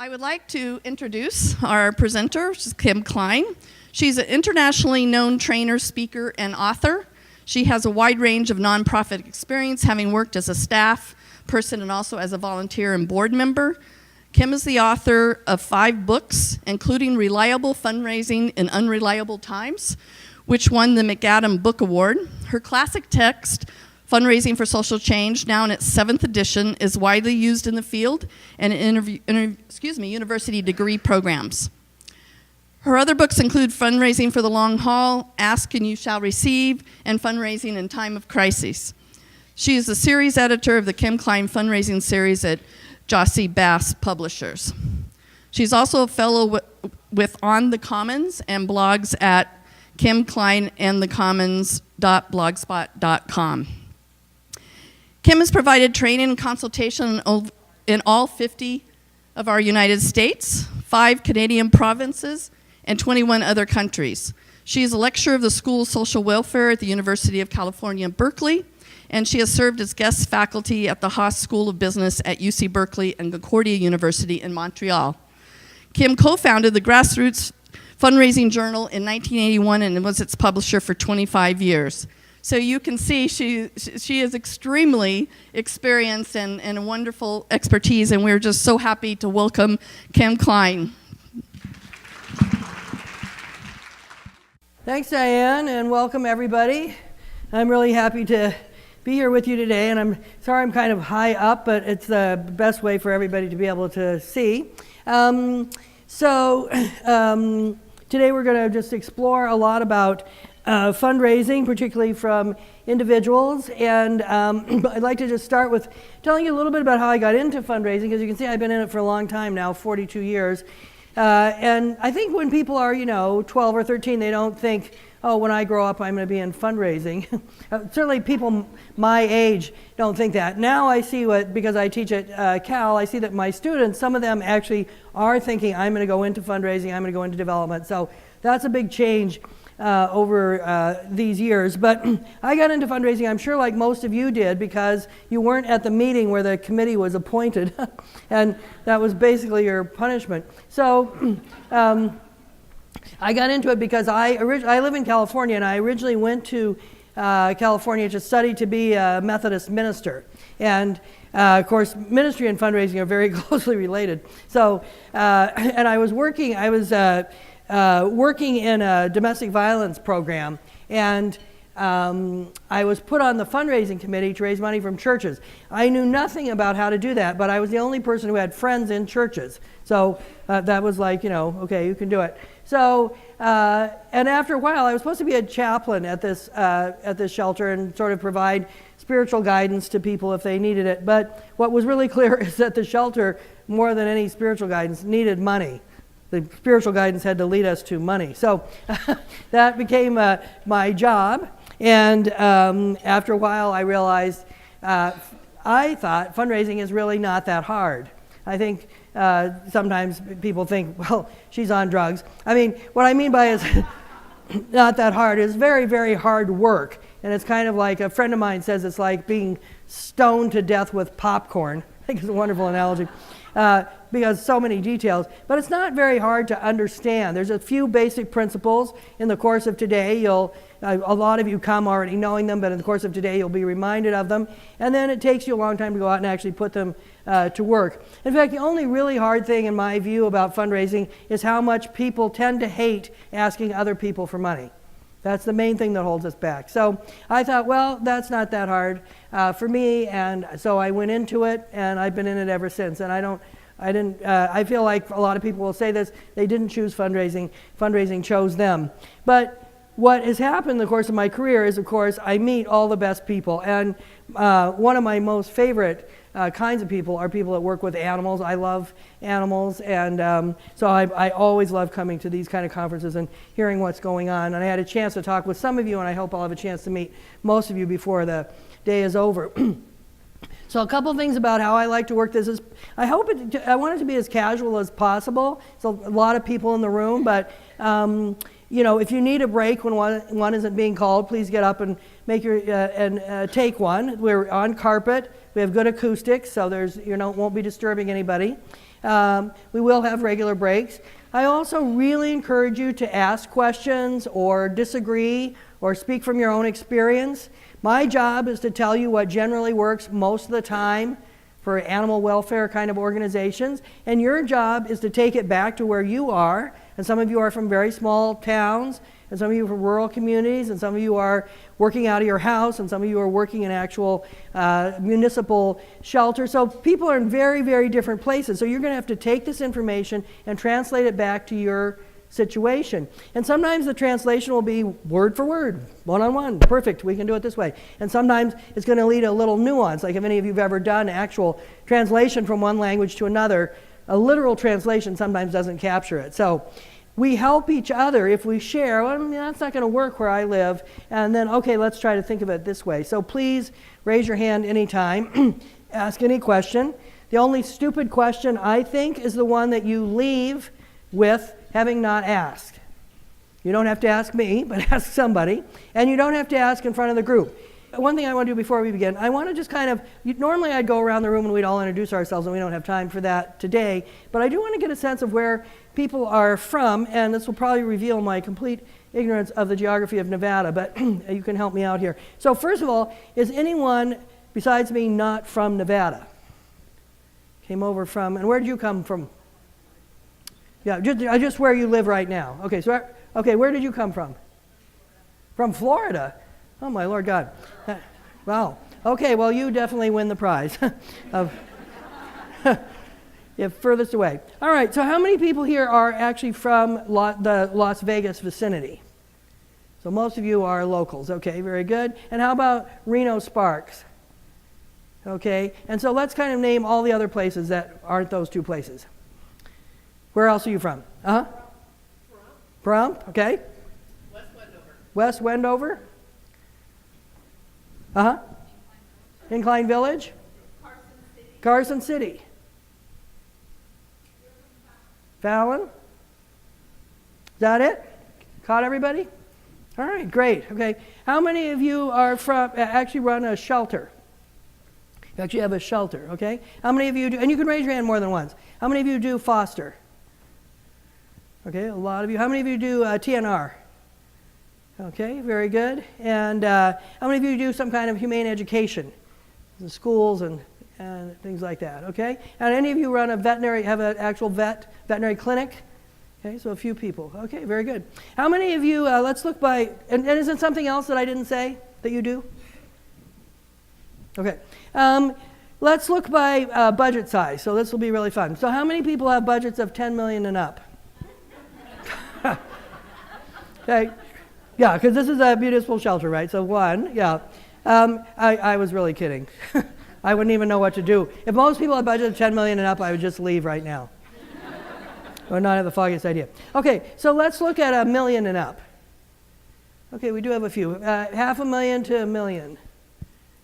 I would like to introduce our presenter, which is Kim Klein. She's an internationally known trainer, speaker, and author. She has a wide range of nonprofit experience, having worked as a staff person and also as a volunteer and board member. Kim is the author of 5 books, including Reliable Fundraising in Unreliable Times, which won the McAdam Book Award. Her classic text, Fundraising for Social Change, now in its 7th edition, is widely used in the field and in university degree programs. Her other books include Fundraising for the Long Haul, Ask and You Shall Receive, and Fundraising in Time of Crisis. She is the series editor of the Kim Klein Fundraising series at Jossie Bass Publishers. She's also a fellow with On the Commons and blogs at kimkleinandthecommons.blogspot.com. Kim has provided training and consultation in all 50 of our United States, 5 Canadian provinces, and 21 other countries. She is a lecturer of the School of Social Welfare at the University of California, Berkeley, and she has served as guest faculty at the Haas School of Business at UC Berkeley and Concordia University in Montreal. Kim co-founded the Grassroots Fundraising Journal in 1981 and was its publisher for 25 years. So you can see she is extremely experienced and a wonderful expertise, and we're just so happy to welcome Kim Klein. Thanks, Diane, and welcome everybody. I'm really happy to be here with you today, and I'm sorry I'm kind of high up, but it's the best way for everybody to be able to see. Today we're going to just explore a lot about fundraising, particularly from individuals, and I'd like to just start with telling you a little bit about how I got into fundraising, because you can see I've been in it for a long time now, 42 years. And I think when people are, 12 or 13, they don't think, oh, when I grow up, I'm going to be in fundraising. Certainly people my age don't think that. Now I see because I teach at Cal, I see that my students, some of them actually are thinking, I'm going to go into fundraising, I'm going to go into development. So that's a big change over these years. But I got into fundraising, I'm sure like most of you did, because you weren't at the meeting where the committee was appointed, and that was basically your punishment. So I got into it because I live in California, and I originally went to California to study to be a Methodist minister. And of course, ministry and fundraising are very closely related. So, and I was working in a domestic violence program, and I was put on the fundraising committee to raise money from churches. I knew nothing about how to do that, but I was the only person who had friends in churches. So that was like, okay, you can do it. So, and after a while, I was supposed to be a chaplain at this shelter and sort of provide spiritual guidance to people if they needed it. But what was really clear is that the shelter, more than any spiritual guidance, needed money. The spiritual guidance had to lead us to money. So that became my job. And after a while, I realized I thought fundraising is really not that hard. I think sometimes people think, well, she's on drugs. I mean, what I mean by is not that hard is very, very hard work. And it's kind of like a friend of mine says it's like being stoned to death with popcorn. I think it's a wonderful analogy. Because so many details, but it's not very hard to understand. There's a few basic principles. In the course of today, a lot of you come already knowing them, but in the course of today, you'll be reminded of them. And then it takes you a long time to go out and actually put them to work. In fact, the only really hard thing in my view about fundraising is how much people tend to hate asking other people for money. That's the main thing that holds us back. So I thought, well, that's not that hard for me, and so I went into it, and I've been in it ever since. And I feel like a lot of people will say this, they didn't choose fundraising, fundraising chose them. But what has happened in the course of my career is, of course, I meet all the best people. And one of my most favorite kinds of people are people that work with animals. I love animals, and so I always love coming to these kind of conferences and hearing what's going on. And I had a chance to talk with some of you, and I hope I'll have a chance to meet most of you before the day is over. So a couple things about how I like to work this is, I want it to be as casual as possible. So a lot of people in the room, but if you need a break when one isn't being called, please get up and take one. We're on carpet. We have good acoustics, so won't be disturbing anybody. We will have regular breaks. I also really encourage you to ask questions or disagree or speak from your own experience. My job is to tell you what generally works most of the time for animal welfare kind of organizations, and your job is to take it back to where you are, and some of you are from very small towns, and some of you are from rural communities, and some of you are working out of your house, and some of you are working in actual municipal shelter. So people are in very, very different places. So you're going to have to take this information and translate it back to your situation. And sometimes the translation will be word for word, one-on-one, perfect, we can do it this way. And sometimes it's going to lead a little nuance, like if any of you have ever done actual translation from one language to another, a literal translation sometimes doesn't capture it. So we help each other if we share, well, I mean, that's not going to work where I live, and then, okay, let's try to think of it this way. So please raise your hand anytime, ask any question. The only stupid question, I think, is the one that you leave with having not asked. You don't have to ask me, but ask somebody, and you don't have to ask in front of the group. One thing I want to do before we begin, I want to just kind of, normally I'd go around the room and we'd all introduce ourselves, and we don't have time for that today, but I do want to get a sense of where people are from, and this will probably reveal my complete ignorance of the geography of Nevada, but you can help me out here. So first of all, is anyone besides me not from Nevada? Came over from, and where did you come from? Yeah, just where you live right now. Okay, so where did you come from? From Florida. Oh my Lord God. Wow. Okay, well you definitely win the prize of yeah, furthest away. All right, so how many people here are actually from the Las Vegas vicinity? So most of you are locals. Okay, very good. And how about Reno Sparks? Okay, and so let's kind of name all the other places that aren't those two places. Where else are you from? Uh-huh. Pahrump, okay. West Wendover. West Wendover. Uh-huh. Incline Village. Carson City. Fallon. Is that it? Caught everybody? All right, great. Okay. How many of you are from, actually run a shelter? You actually have a shelter, okay? How many of you do, and you can raise your hand more than once. How many of you do foster? Okay, a lot of you. How many of you do TNR? Okay, very good. And how many of you do some kind of humane education in schools and things like that? Okay, and any of you run a veterinary, have an actual veterinary clinic? Okay, so a few people. Okay, very good. How many of you, let's look by, and is it something else that I didn't say that you do? Okay, let's look by budget size. So this will be really fun. So how many people have budgets of 10 million and up? Okay, yeah, because this is a municipal shelter, right? So one, yeah. I was really kidding. I wouldn't even know what to do. If most people had budget of 10 million and up, I would just leave right now. Or not have the foggiest idea. Okay, so let's look at $1 million and up. Okay, we do have a few. $500,000 to $1 million.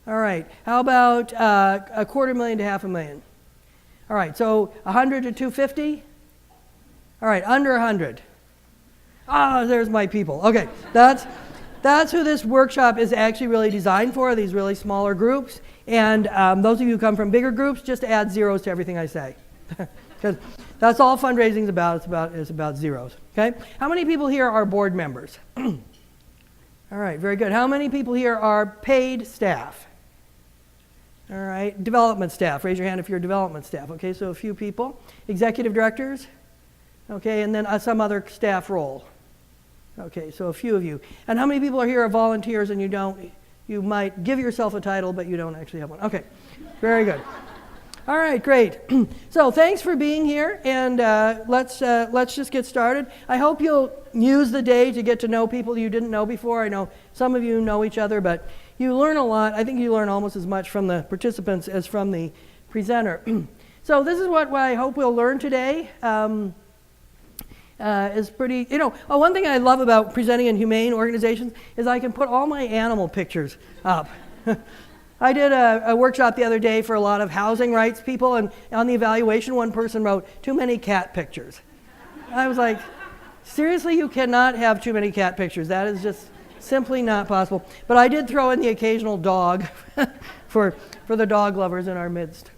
All right, how about $250,000 to $500,000? All right, so 100 to 250? All right, under 100. Ah, there's my people. Okay, that's who this workshop is actually really designed for, these really smaller groups. And those of you who come from bigger groups, just add zeros to everything I say. Because that's all fundraising is about. It's about zeros. Okay? How many people here are board members? All right, very good. How many people here are paid staff? All right, development staff. Raise your hand if you're development staff. Okay, so a few people. Executive directors? Okay, and then some other staff role. Okay, so a few of you. And how many people are here are volunteers and you might give yourself a title, but you don't actually have one? Okay, very good. All right, great. So thanks for being here, and let's just get started. I hope you'll use the day to get to know people you didn't know before. I know some of you know each other, but you learn a lot. I think you learn almost as much from the participants as from the presenter. So this is what I hope we'll learn today. Is pretty, one thing I love about presenting in humane organizations is I can put all my animal pictures up. I did a workshop the other day for a lot of housing rights people, and on the evaluation, one person wrote, "Too many cat pictures." I was like, seriously, you cannot have too many cat pictures. That is just simply not possible. But I did throw in the occasional dog for the dog lovers in our midst.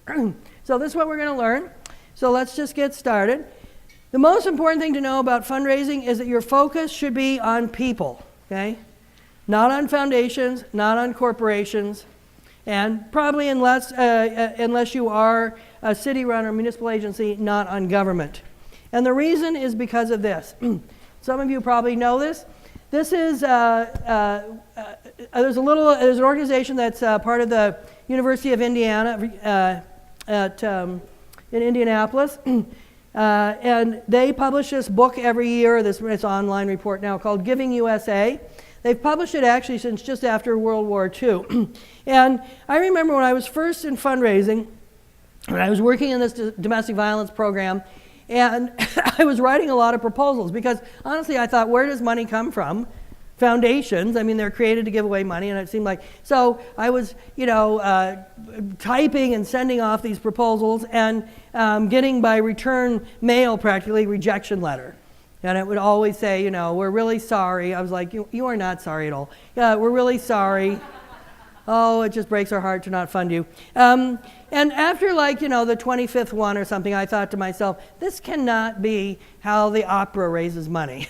So this is what we're going to learn. So let's just get started. The most important thing to know about fundraising is that your focus should be on people, okay? Not on foundations, not on corporations, and probably unless you are a city-run or municipal agency, not on government. And the reason is because of this. Some of you probably know this. This is, there's an organization that's part of the University of Indiana in Indianapolis. And they publish this book every year, it's online report now, called Giving USA. They've published it actually since just after World War II. And I remember when I was first in fundraising, when I was working in this domestic violence program, and I was writing a lot of proposals because honestly I thought, where does money come from? Foundations, I mean, they're created to give away money, and it seemed like, so I was, typing and sending off these proposals and getting by return mail practically rejection letter. And it would always say, we're really sorry. I was like, you are not sorry at all. Yeah, we're really sorry. Oh, it just breaks our heart to not fund you. And after the 25th one or something, I thought to myself, this cannot be how the opera raises money.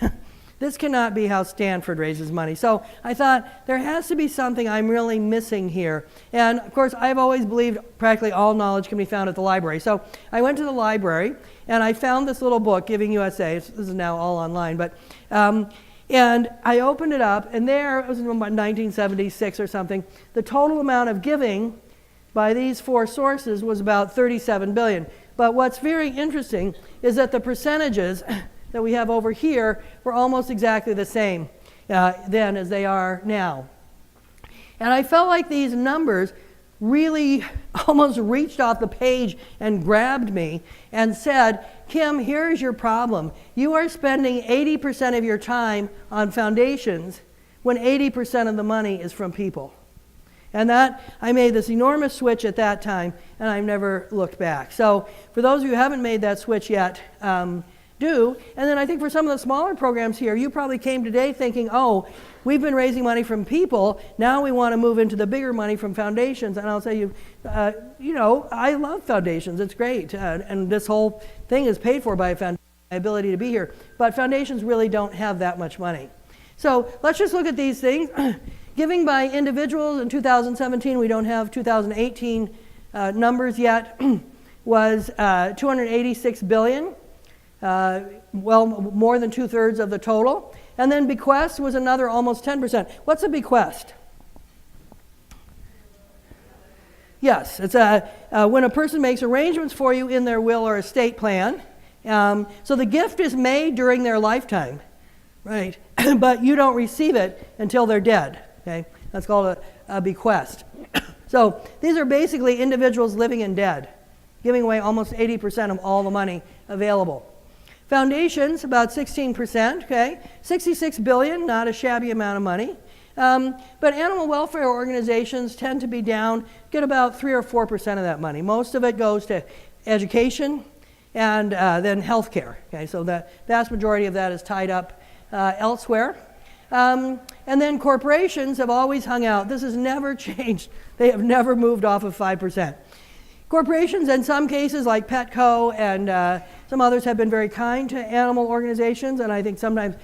This cannot be how Stanford raises money. So I thought, there has to be something I'm really missing here. And of course, I've always believed practically all knowledge can be found at the library. So I went to the library and I found this little book, Giving USA. This is now all online, but and I opened it up, and there, it was in 1976 or something, the total amount of giving by these four sources was about 37 billion. But what's very interesting is that the percentages that we have over here were almost exactly the same then as they are now. And I felt like these numbers really almost reached off the page and grabbed me and said, Kim, here's your problem. You are spending 80% of your time on foundations when 80% of the money is from people. And that, I made this enormous switch at that time, and I've never looked back. So for those of you who haven't made that switch yet, do. And then I think for some of the smaller programs here, you probably came today thinking, oh, we've been raising money from people, now we want to move into the bigger money from foundations. And I'll tell you, I love foundations, it's great. And this whole thing is paid for by a foundation, my ability to be here. But foundations really don't have that much money. So let's just look at these things. Giving by individuals in 2017, we don't have 2018 numbers yet, was 286 billion. Well, more than 2/3 of the total. And then bequest was another almost 10%. What's a bequest? Yes, it's when a person makes arrangements for you in their will or estate plan. So the gift is made during their lifetime, right? But you don't receive it until they're dead, okay? That's called a bequest. So these are basically individuals living and dead, giving away almost 80% of all the money available. Foundations, about 16%, okay? 66 billion, not a shabby amount of money. But animal welfare organizations tend to be down, get about 3 or 4% of that money. Most of it goes to education and then healthcare, okay? So the vast majority of that is tied up elsewhere. And then corporations have always hung out. This has never changed. They have never moved off of 5%. Corporations, in some cases, like Petco and some others, have been very kind to animal organizations, and I think sometimes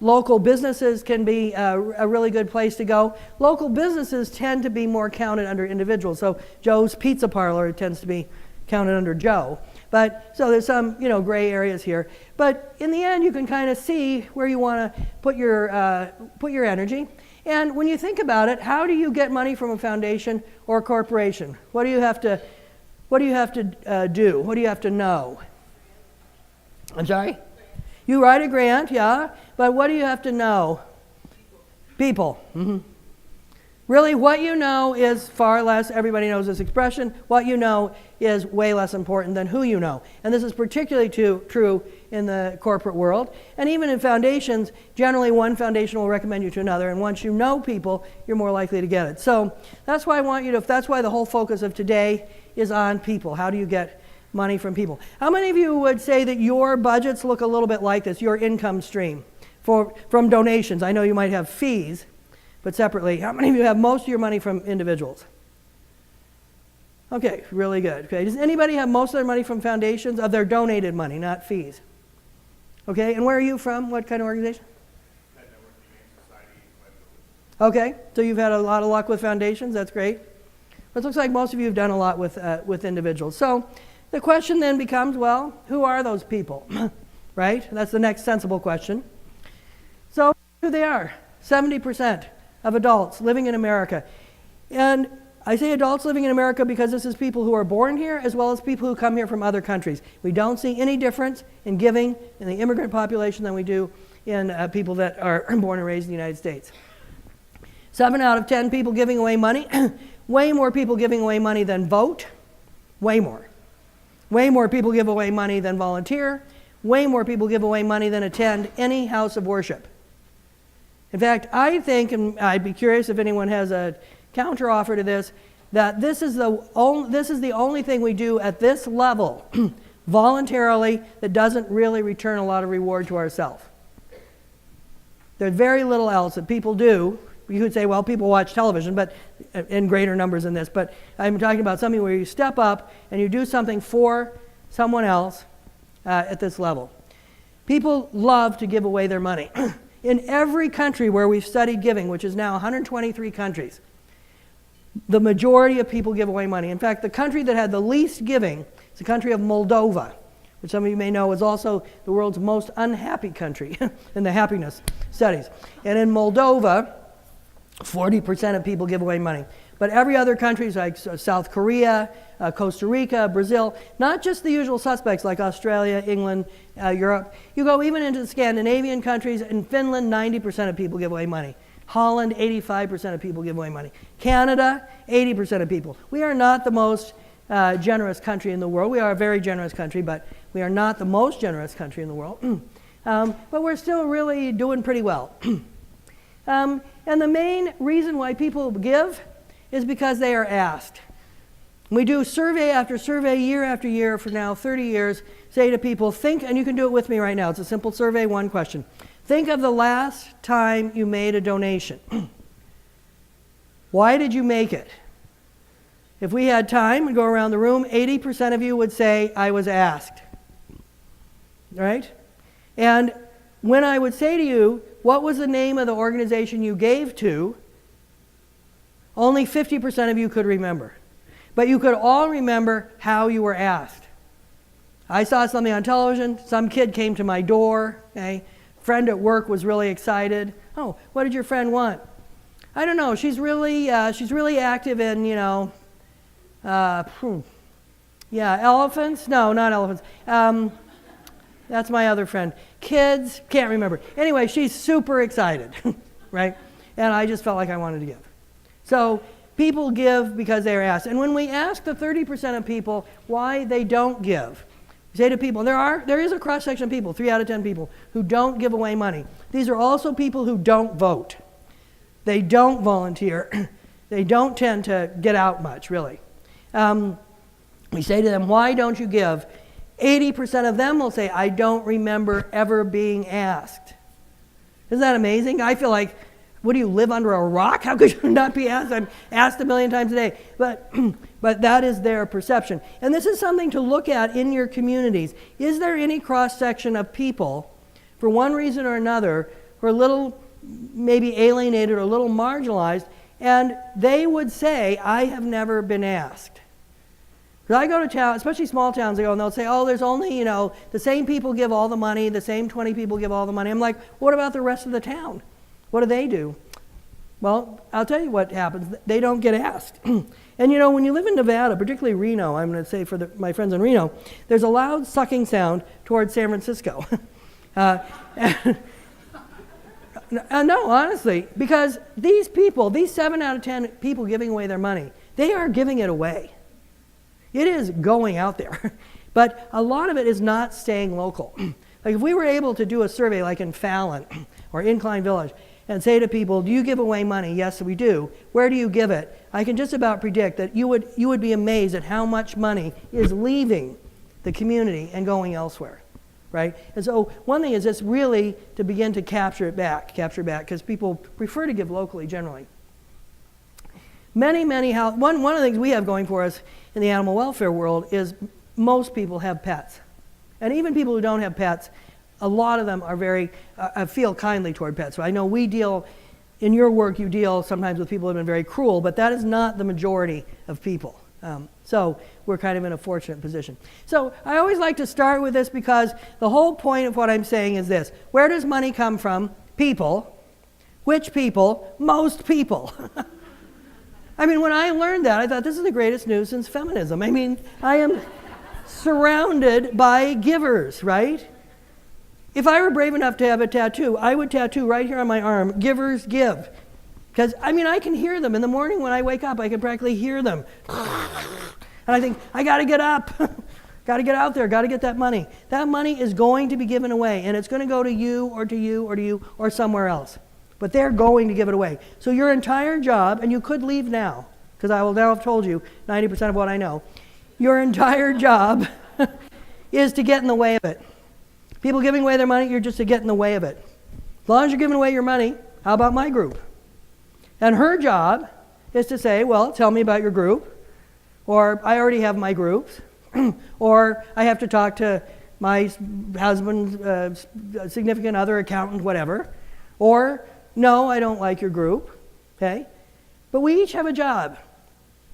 local businesses can be a really good place to go. Local businesses tend to be more counted under individuals, so Joe's Pizza Parlor tends to be counted under Joe. But so there's some gray areas here. But in the end, you can kind of see where you want to put your energy. And when you think about it, how do you get money from a foundation or a corporation? What do you have to do? What do you have to know? I'm sorry? You write a grant, yeah, but what do you have to know? People. Mm-hmm. Really, what you know is far less, everybody knows this expression, what you know is way less important than who you know. And this is particularly true in the corporate world. And even in foundations, generally one foundation will recommend you to another, and once you know people, you're more likely to get it. So that's why that's why the whole focus of today is on people. How do you get money from people? How many of you would say that your budgets look a little bit like this, your income stream from donations? I know you might have fees, but separately, how many of you have most of your money from individuals? Okay, really good. Okay, does anybody have most of their money from foundations? Of their donated money, not fees. Okay, and where are you from? What kind of organization? Okay, so you've had a lot of luck with foundations. That's great. But it looks like most of you have done a lot with individuals. So the question then becomes, well, who are those people? Right? That's the next sensible question. So who they are? 70% of adults living in America. And I say adults living in America because this is people who are born here as well as people who come here from other countries. We don't see any difference in giving in the immigrant population than we do in people that are born and raised in the United States. 7 out of 10 people giving away money. Way more people giving away money than vote. Way more. Way more people give away money than volunteer. Way more people give away money than attend any house of worship. In fact, I think, and I'd be curious if anyone has a counter offer to this, that this is the only thing we do at this level voluntarily that doesn't really return a lot of reward to ourselves. There's very little else that people do. You could say, well, people watch television, but in greater numbers than this. But I'm talking about something where you step up and you do something for someone else at this level. People love to give away their money. In every country where we've studied giving, which is now 123 countries, the majority of people give away money. In fact, the country that had the least giving is the country of Moldova, which some of you may know is also the world's most unhappy country in the happiness studies. And in Moldova, 40% of people give away money. But every other country, like South Korea, Costa Rica, Brazil, not just the usual suspects like Australia, England, Europe. You go even into the Scandinavian countries. In Finland, 90% of people give away money. Holland, 85% of people give away money. Canada, 80% of people. We are not the most generous country in the world. We are a very generous country, but we are not the most generous country in the world. But we're still really doing pretty well. And the main reason why people give is because they are asked. We do survey after survey, year after year, for now 30 years, say to people, think, and you can do it with me right now. It's a simple survey, one question. Think of the last time you made a donation. Why did you make it? If we had time, we'd go around the room, 80% of you would say, I was asked. Right? And when I would say to you, what was the name of the organization you gave to, only 50% of you could remember. But you could all remember how you were asked. I saw something on television, some kid came to my door, okay? Friend at work was really excited. Oh, what did your friend want? I don't know, she's really active in, elephants? No, not elephants. That's my other friend. Kids, can't remember. Anyway, she's super excited, right? And I just felt like I wanted to give. So people give because they're asked. And when we ask the 30% of people why they don't give, we say to people, there is a cross-section of people, 3 out of 10 people, who don't give away money. These are also people who don't vote. They don't volunteer. They don't tend to get out much, really. We say to them, why don't you give? 80% of them will say, I don't remember ever being asked. Isn't that amazing? I feel like, what do you live under a rock? How could you not be asked? I'm asked 1 million times a day. But that is their perception. And this is something to look at in your communities. Is there any cross-section of people, for one reason or another, who are a little maybe alienated or a little marginalized, and they would say, I have never been asked? Because I go to town, especially small towns, and they'll say, oh, there's only, the same people give all the money, the same 20 people give all the money. I'm like, what about the rest of the town? What do they do? Well, I'll tell you what happens. They don't get asked. And when you live in Nevada, particularly Reno, I'm going to say for my friends in Reno, there's a loud sucking sound towards San Francisco. No, honestly, because these people, these 7 out of 10 people giving away their money, they are giving it away. It is going out there. But a lot of it is not staying local. Like if we were able to do a survey like in Fallon or Incline Village and say to people, do you give away money? Yes, we do. Where do you give it? I can just about predict that you would be amazed at how much money is leaving the community and going elsewhere, right? And so one thing is just really to begin to capture it back, because people prefer to give locally generally. One of the things we have going for us in the animal welfare world is most people have pets. And even people who don't have pets, a lot of them are feel kindly toward pets. So I know in your work you deal sometimes with people who have been very cruel, but that is not the majority of people. So we're kind of in a fortunate position. So I always like to start with this because the whole point of what I'm saying is this. Where does money come from? People. Which people? Most people. I mean, when I learned that, I thought this is the greatest news since feminism. I mean, I am surrounded by givers, right? If I were brave enough to have a tattoo, I would tattoo right here on my arm, "Givers give." Because, I mean, I can hear them. In the morning when I wake up, I can practically hear them. And I think, I got to get up. Got to get out there. Got to get that money. That money is going to be given away. And it's going to go to you or to you or to you or somewhere else. But they're going to give it away. So your entire job, and you could leave now, because I will now have told you 90% of what I know. Your entire job is to get in the way of it. People giving away their money, you're just to get in the way of it. As long as you're giving away your money, how about my group? And her job is to say, well, tell me about your group, or I already have my groups, or I have to talk to my husband's significant other, accountant, whatever, or no, I don't like your group, okay? But we each have a job.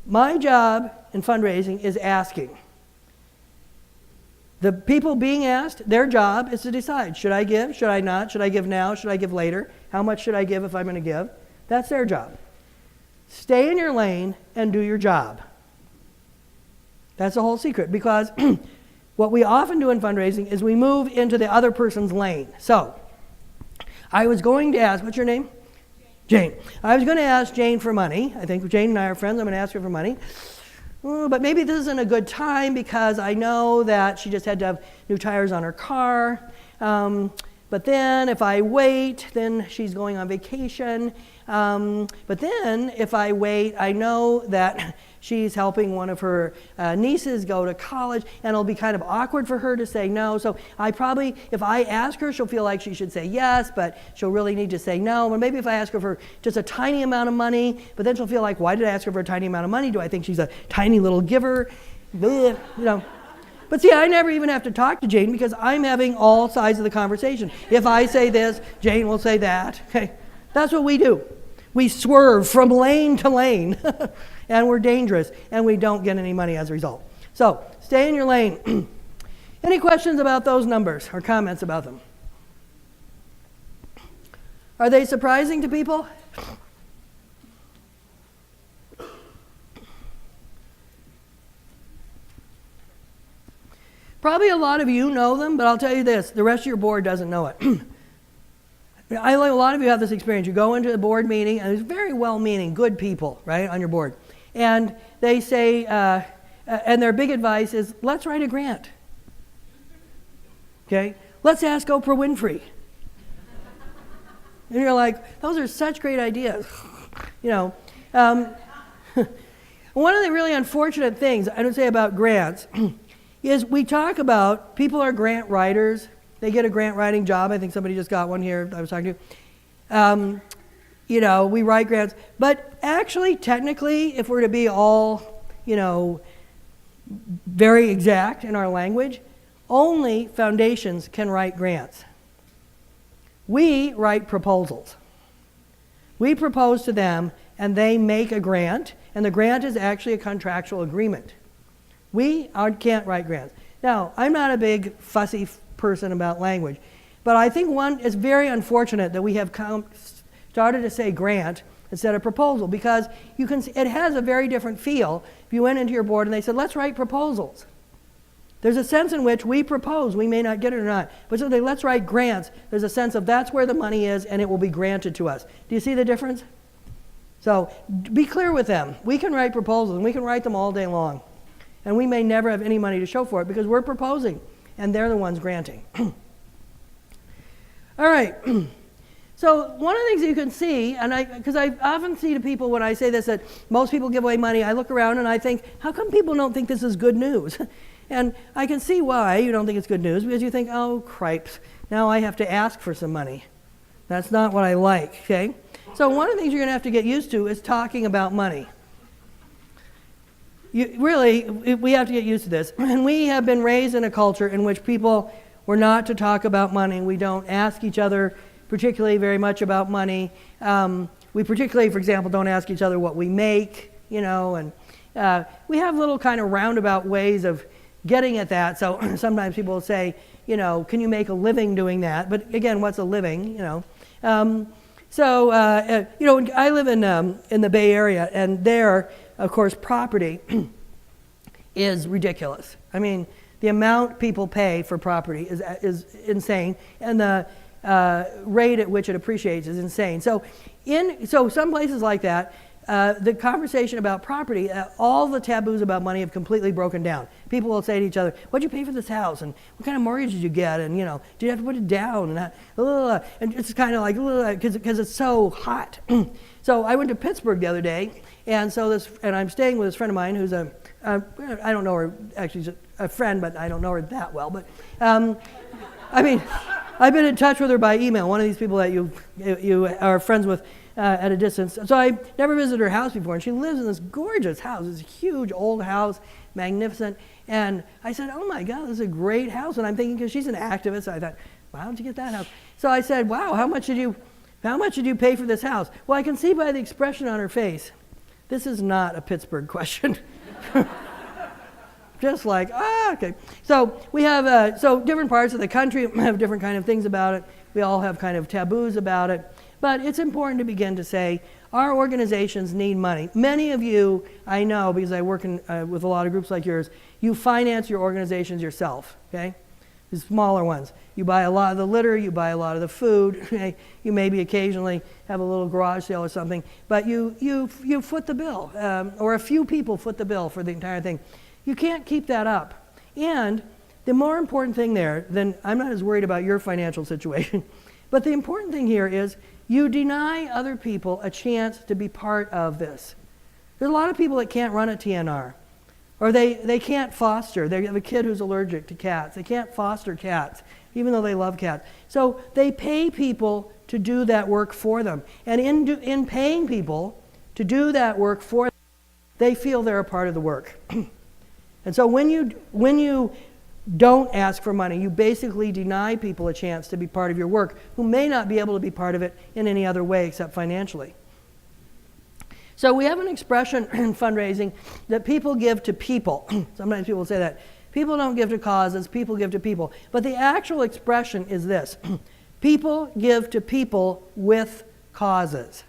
My job in fundraising is asking. The people being asked, their job is to decide, should I give, should I not, should I give now, should I give later, how much should I give if I'm going to give? That's their job. Stay in your lane and do your job. That's the whole secret, because what we often do in fundraising is we move into the other person's lane. So, I was going to ask, what's your name? Jane. I was going to ask Jane for money. I think Jane and I are friends. I'm going to ask her for money. But maybe this isn't a good time because I know that she just had to have new tires on her car. But then if I wait, then she's going on vacation. But then if I wait, I know that she's helping one of her nieces go to college, and it'll be kind of awkward for her to say no. So if I ask her, she'll feel like she should say yes, but she'll really need to say no. Or maybe if I ask her for just a tiny amount of money, but then she'll feel like, why did I ask her for a tiny amount of money? Do I think she's a tiny little giver? Bleh, you know. But see, I never even have to talk to Jane because I'm having all sides of the conversation. If I say this, Jane will say that. Okay, that's what we do. We swerve from lane to lane, and we're dangerous, and we don't get any money as a result. So, stay in your lane. Any questions about those numbers or comments about them? Are they surprising to people? Probably a lot of you know them, but I'll tell you this, the rest of your board doesn't know it. A lot of you have this experience. You go into a board meeting, and there's very well-meaning, good people, right, on your board. And they say, and their big advice is, let's write a grant. Okay? Let's ask Oprah Winfrey. And you're like, those are such great ideas. You know, one of the really unfortunate things I would say about grants is we talk about people are grant writers. They get a grant writing job. I think somebody just got one here I was talking to. You know, we write grants. But actually, technically, if we're to be all, you know, very exact in our language, only foundations can write grants. We write proposals. We propose to them, and they make a grant, and the grant is actually a contractual agreement. We can't write grants. Now, I'm not a big fussy person about language, but I think it's very unfortunate that we have started to say grant instead of proposal, because it has a very different feel if you went into your board and they said, let's write proposals. There's a sense in which we propose, we may not get it or not, but so let's write grants. There's a sense of that's where the money is and it will be granted to us. Do you see the difference? So be clear with them. We can write proposals and we can write them all day long. And we may never have any money to show for it because we're proposing and they're the ones granting. All right. So one of the things you can see, and because I often see to people when I say this that most people give away money, I look around and I think, how come people don't think this is good news? And I can see why you don't think it's good news, because you think, oh, cripes, now I have to ask for some money. That's not what I like, okay? So one of the things you're going to have to get used to is talking about money. we have to get used to this. And we have been raised in a culture in which people were not to talk about money. We don't ask each other particularly very much about money. We particularly, for example, don't ask each other what we make, and we have little kind of roundabout ways of getting at that. So sometimes people will say, can you make a living doing that? But again, what's a living, I live in the Bay Area, and there, of course, property is ridiculous. I mean, the amount people pay for property is insane, and the rate at which it appreciates is insane. So some places like that, the conversation about property, all the taboos about money have completely broken down. People will say to each other, "What'd you pay for this house? And what kind of mortgage did you get? And do you have to put it down?" And that, and it's kind of like because it's so hot. So I went to Pittsburgh the other day, and I'm staying with this friend of mine who's I don't know her, actually she's a friend, but I don't know her that well. But I've been in touch with her by email. One of these people that you are friends with at a distance. So I never visited her house before, and she lives in this gorgeous house. It's a huge old house, magnificent. And I said, "Oh my God, this is a great house." And I'm thinking, because she's an activist, I thought, "Why don't you get that house?" So I said, "Wow, how much did you pay for this house?" Well, I can see by the expression on her face, this is not a Pittsburgh question. Just like, okay. So we have, different parts of the country have different kind of things about it. We all have kind of taboos about it. But it's important to begin to say, our organizations need money. Many of you, I know, because I work with a lot of groups like yours, you finance your organizations yourself, okay? The smaller ones. You buy a lot of the litter, you buy a lot of the food, okay? You maybe occasionally have a little garage sale or something, but you foot the bill, or a few people foot the bill for the entire thing. You can't keep that up. And the more important thing there, then I'm not as worried about your financial situation, but the important thing here is you deny other people a chance to be part of this. There's a lot of people that can't run a TNR, or they can't foster. They have a kid who's allergic to cats. They can't foster cats, even though they love cats. So they pay people to do that work for them. And in paying people to do that work for them, they feel they're a part of the work. And so when you don't ask for money, you basically deny people a chance to be part of your work who may not be able to be part of it in any other way except financially. So we have an expression in fundraising that people give to people. Sometimes people say that. People don't give to causes, people give to people. But the actual expression is this. People give to people with causes.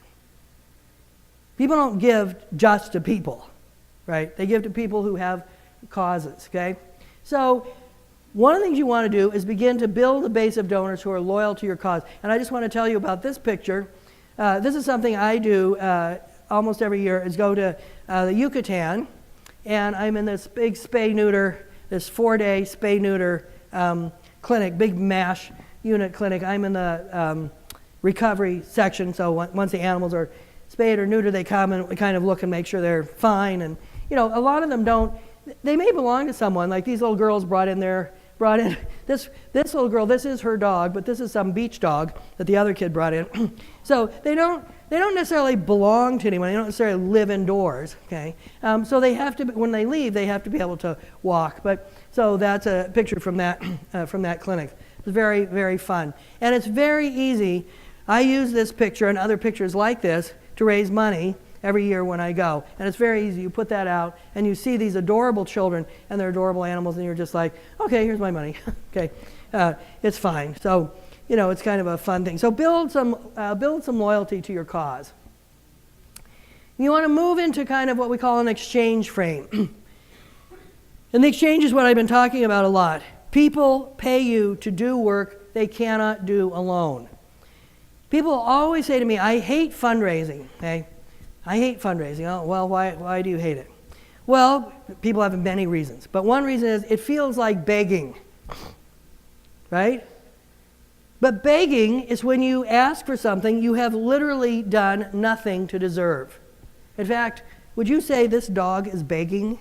People don't give just to people, right? They give to people who have causes, okay? So one of the things you want to do is begin to build a base of donors who are loyal to your cause. And I just want to tell you about this picture. This is something I do almost every year, is go to the Yucatan, and I'm in this big spay-neuter, this 4-day spay-neuter clinic, big MASH unit clinic. I'm in the recovery section, so once the animals are spayed or neutered, they come and we kind of look and make sure they're fine. And a lot of them don't. They may belong to someone, like these little girls brought in this little girl. This is her dog, but this is some beach dog that the other kid brought in. So they don't necessarily belong to anyone. They don't necessarily live indoors. Okay, so they have to, when they leave, they have to be able to walk. But so that's a picture from that clinic. It's very, very fun, and it's very easy. I use this picture and other pictures like this to raise money every year when I go. And it's very easy. You put that out and you see these adorable children and their adorable animals, and you're just like, okay, here's my money. Okay, it's fine. So, it's kind of a fun thing. So build some loyalty to your cause. You want to move into kind of what we call an exchange frame. And the exchange is what I've been talking about a lot. People pay you to do work they cannot do alone. People always say to me, I hate fundraising, okay? I hate fundraising. Oh, well, why do you hate it? Well, people have many reasons. But one reason is it feels like begging, right? But begging is when you ask for something you have literally done nothing to deserve. In fact, would you say this dog is begging?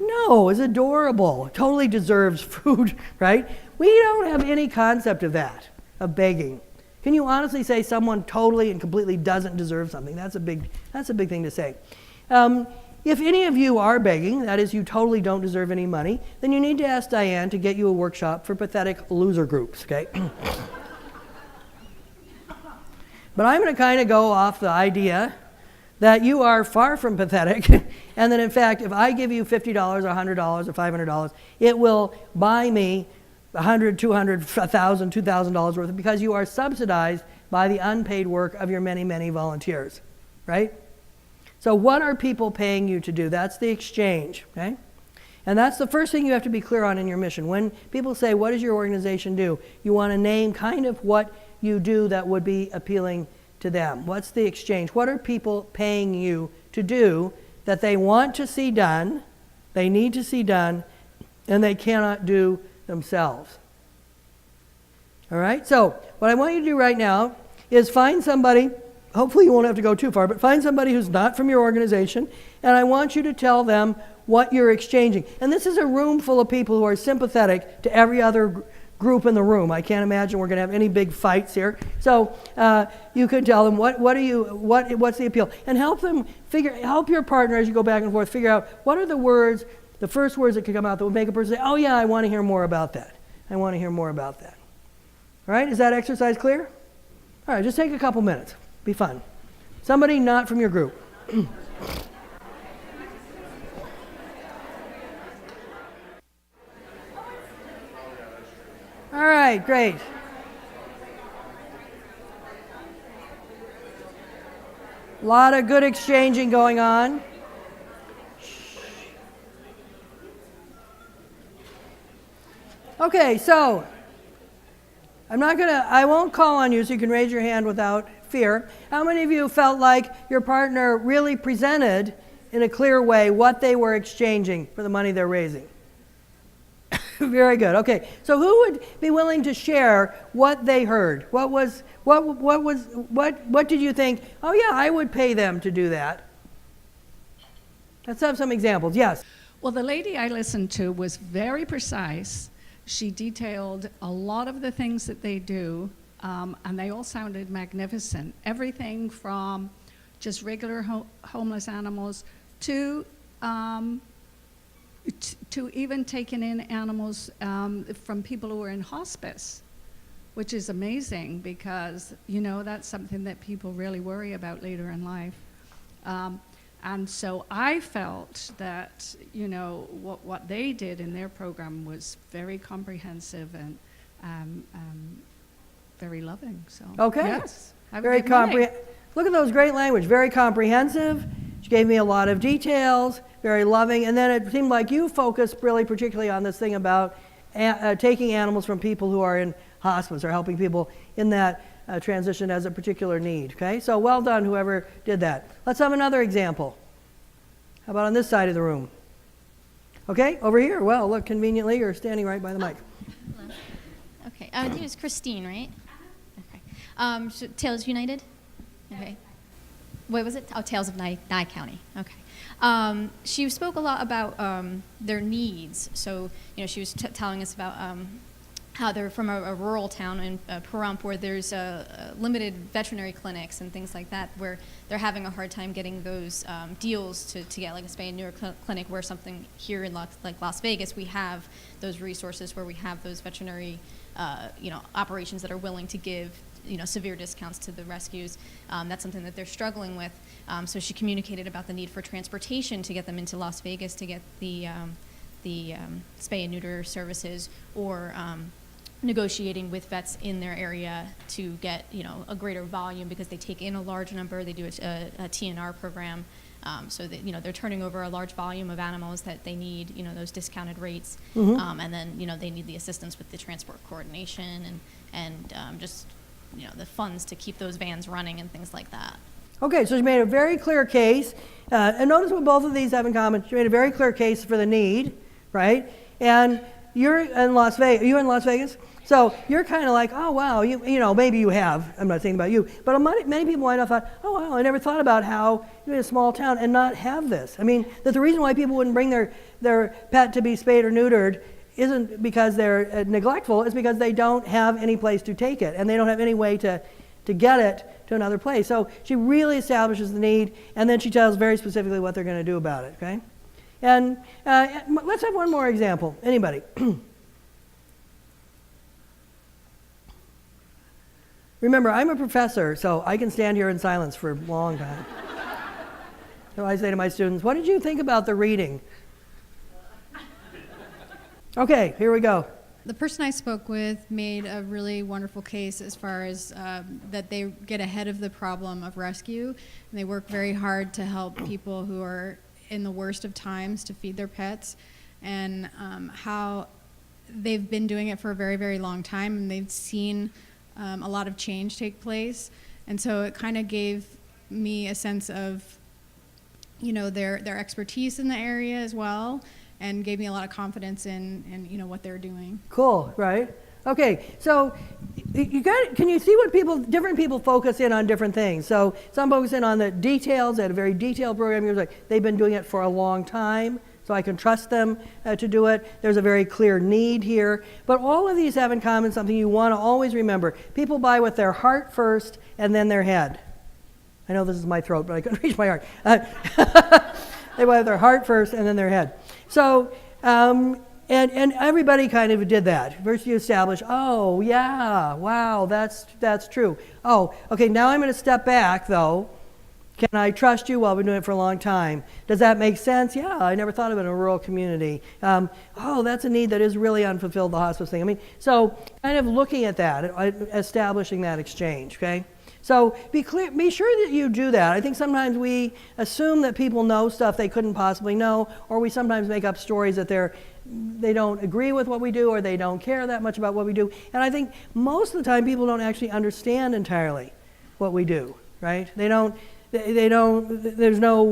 No, it's adorable. Totally deserves food, right? We don't have any concept of that, of begging. Can you honestly say someone totally and completely doesn't deserve something? That's a big thing to say. if any of you are begging, that is, you totally don't deserve any money, then you need to ask Diane to get you a workshop for pathetic loser groups, okay? But I'm going to kind of go off the idea that you are far from pathetic, and that in fact, if I give you $50 or $100 or $500, it will buy me $100, $200, $1,000, $2,000 worth, because you are subsidized by the unpaid work of your many, many volunteers, right? So what are people paying you to do? That's the exchange, okay? And that's the first thing you have to be clear on in your mission. When people say, what does your organization do? You want to name kind of what you do that would be appealing to them. What's the exchange? What are people paying you to do that they want to see done, they need to see done, and they cannot do themselves? All right? So what I want you to do right now is find somebody, hopefully you won't have to go too far, but find somebody who's not from your organization, and I want you to tell them what you're exchanging. And this is a room full of people who are sympathetic to every other group in the room. I can't imagine we're going to have any big fights here. So you could tell them what's the appeal, and help your partner as you go back and forth figure out what are the first words that could come out that would make a person say, oh yeah, I want to hear more about that. I want to hear more about that. All right, is that exercise clear? All right, just take a couple minutes. Be fun. Somebody not from your group. All right, great. A lot of good exchanging going on. Okay, so I won't call on you, so you can raise your hand without fear. How many of you felt like your partner really presented in a clear way what they were exchanging for the money they're raising? Very good. Okay, so who would be willing to share what they heard? What did you think? Oh yeah, I would pay them to do that. Let's have some examples. Yes. Well, the lady I listened to was very precise. She detailed a lot of the things that they do, and they all sounded magnificent. Everything from just regular homeless animals to even taking in animals from people who are in hospice, which is amazing because, that's something that people really worry about later in life. And so I felt that, what they did in their program was very comprehensive and very loving. So, okay. Yes. Very comprehensive. Look at those great language. Very comprehensive. She gave me a lot of details. Very loving. And then it seemed like you focused really particularly on this thing about taking animals from people who are in hospice or helping people in that transition as a particular need. Okay, so well done, whoever did that. Let's have another example. How about on this side of the room? Okay, over here. Well, look, conveniently, you're standing right by the mic. Hello. Okay, your name is Christine, right? Okay. So Tales United? Okay. What was it? Oh, Tales of Nye County. Okay. She spoke a lot about their needs. So, she was telling us about how they're from a rural town in Pahrump where there's limited veterinary clinics and things like that, where they're having a hard time getting those deals to get like a spay and neuter clinic, where something here in Las Vegas, we have those resources where we have those veterinary operations that are willing to give severe discounts to the rescues. That's something that they're struggling with. So she communicated about the need for transportation to get them into Las Vegas to get the spay and neuter services, or negotiating with vets in their area to get a greater volume, because they take in a large number. They do a TNR program, so that they're turning over a large volume of animals that they need those discounted rates. Mm-hmm. And then they need the assistance with the transport coordination and just the funds to keep those vans running and things like that. Okay, so she made a very clear case, and notice what both of these have in common. She made a very clear case for the need, right? And you're in Las Vegas. Are you in Las Vegas? So you're kind of like, oh wow, maybe you have. I'm not thinking about you, but many people might have thought, oh wow, I never thought about how you're in a small town and not have this. I mean, that the reason why people wouldn't bring their pet to be spayed or neutered isn't because they're neglectful. It's because they don't have any place to take it, and they don't have any way to to get it to another place. So she really establishes the need, and then she tells very specifically what they're going to do about it, okay? And let's have one more example. Anybody? Remember, I'm a professor, so I can stand here in silence for a long time. So I say to my students, what did you think about the reading? Okay, here we go. The person I spoke with made a really wonderful case as far as that they get ahead of the problem of rescue, and they work very hard to help people who are in the worst of times to feed their pets, and how they've been doing it for a very, very long time, and they've seen a lot of change take place. And so it kind of gave me a sense of, you know, their expertise in the area as well, and gave me a lot of confidence in you know, what they're doing. Cool, right? Okay, so can you see what different people focus in on different things? So some focus in on the details, they had a very detailed program. You're like, they've been doing it for a long time, so I can trust them to do it. There's a very clear need here. But all of these have in common something you want to always remember. People buy with their heart first and then their head. I know this is my throat, but I couldn't reach my heart. They buy with their heart first and then their head. So, and everybody kind of did that. First you establish, oh, yeah, wow, that's true. Oh, okay, now I'm going to step back, though. Can I trust you? Well, we've been doing it for a long time. Does that make sense? Yeah, I never thought of it in a rural community. Oh, that's a need that is really unfulfilled, the hospice thing. I mean, so kind of looking at that, establishing that exchange, okay? So be sure that you do that. I think sometimes we assume that people know stuff they couldn't possibly know, or we sometimes make up stories that they don't agree with what we do, or they don't care that much about what we do. And I think most of the time people don't actually understand entirely what we do, right? There's no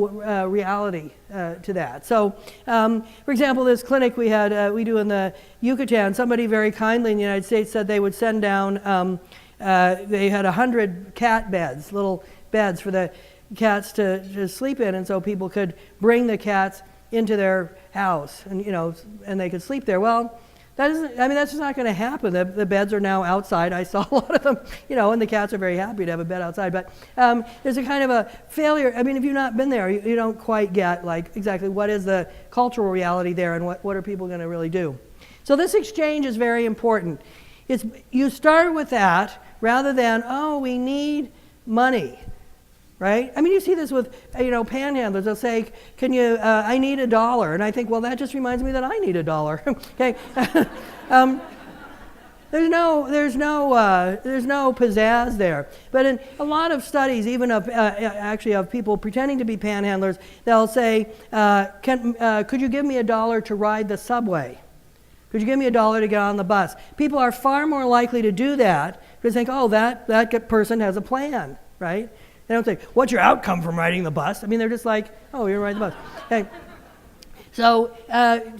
reality to that. So, for example, this clinic we do in the Yucatan, somebody very kindly in the United States said they would send down, they had 100 cat beds, little beds for the cats to sleep in, and so people could bring the cats into their house, and and they could sleep there. Well, that's just not going to happen. The beds are now outside. I saw a lot of them, and the cats are very happy to have a bed outside. But there's a kind of a failure. I mean, if you've not been there, you don't quite get exactly what is the cultural reality there, and what are people going to really do. So this exchange is very important. You start with that rather than, oh, we need money. Right? I mean, you see this with, panhandlers. They'll say, can you, I need $1. And I think, well, that just reminds me that I need $1. Okay. There's no pizzazz there. But in a lot of studies, even of people pretending to be panhandlers, they'll say, could you give me $1 to ride the subway? Could you give me $1 to get on the bus? People are far more likely to do that because they think, oh, that person has a plan, right? They don't say, what's your outcome from riding the bus? I mean, they're just like, oh, you're riding the bus. Okay. So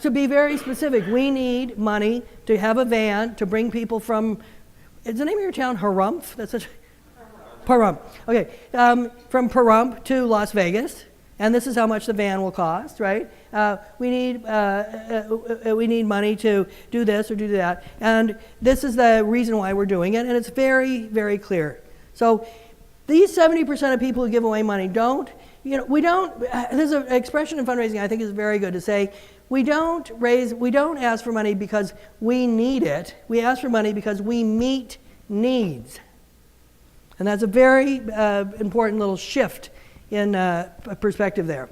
to be very specific, we need money to have a van to bring people from, is the name of your town Pahrump? That's such Pahrump. Okay. From Pahrump to Las Vegas. And this is how much the van will cost, right? We need money to do this or do that. And this is the reason why we're doing it. And it's very, very clear. So these 70% of people who give away money there's an expression in fundraising I think is very good to say, we don't ask for money because we need it. We ask for money because we meet needs. And that's a very important little shift in perspective there.